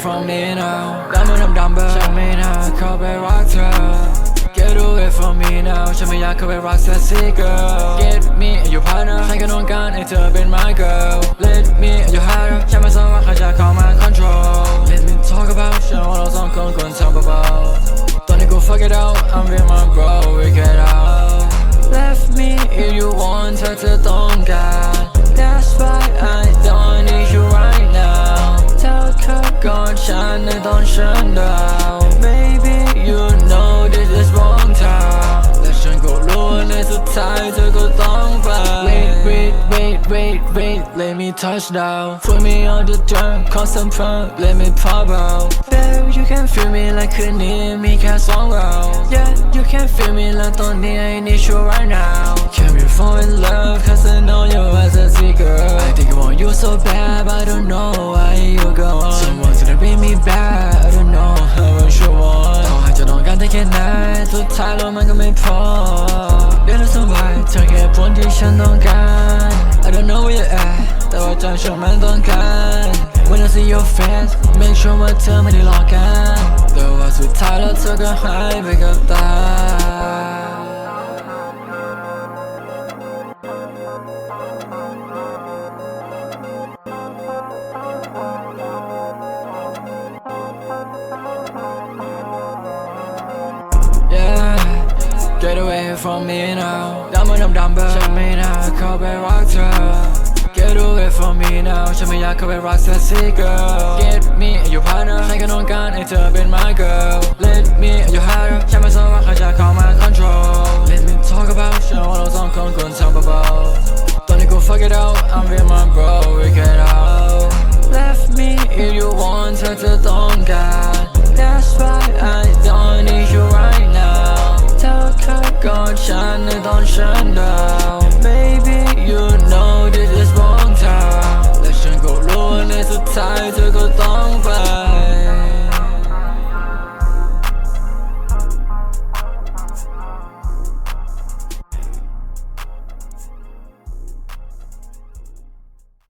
from me now ดำมันดำเบอร์ฉันไม่น่าเข้าไปรักเธอ Get away from me now ฉันไม่อยากเข้าไปรัก Sassy girl Get me your partner ฉันก็ต้องการให้เธอเป็น my girl Let me your heart ฉันไม่สนว่าใครจะเข้ามา control Let me talk about ฉันว่าเราสองคนควรทำเบาๆตอนนี้กู fuck it out I'm with my bro we get out Left me if you want เธอจะต้องการ That's why I don't need you right now เธอเคยกอดฉันในตอนฉันดาว Baby you know this is wrong time และฉันก็รู้ว่าในสุดท้ายเธอก็ต้องไป Wait let me touch down Put me on the dirt cause I'm fun let me pop out Babe you can feel me like คืนนี้มีแค่สองเรา Yeah you can feel me like ตอนนี้ I need you right now Can we fall in love cause I know you as a girl I think I want you so bad but I don't know why you go on Someone to bring me back I don't know how much you want ต่อให้จะต้องการได้แค่ไหนสุดท้ายแล้วมันก็ไม่พอเดี๋ยวเราสบายเธอแค่ผลที่ฉันต้องการ I don't know where you're at แต่ว่าใจฉันมันต้องการ When I see your face make sure ว่าเธอไม่ได้หลอกกันแต่ว่าสุดท้ายแล้วเธอก็หายไปกับตาGet away from me now ดำมันดำเบอร์ฉันไม่น่าเข้าไปรักเธอ Get away from me now ฉันไม่อยากเข้าไปรัก Sassy girl Get me your partner ฉันก็ต้องการให้เธอเป็น my girl Let me your heart ฉันไม่สนว่าใครจะเข้ามา control Let me talk about ฉันว่าเราสองคนควรทำเบาๆตอนนี้กู fuck it out I'm with my bro we get out Left me if you want เธอจะต้องการ That's why I don't need you right now เธอเคยกอดฉันในตอนฉันดาว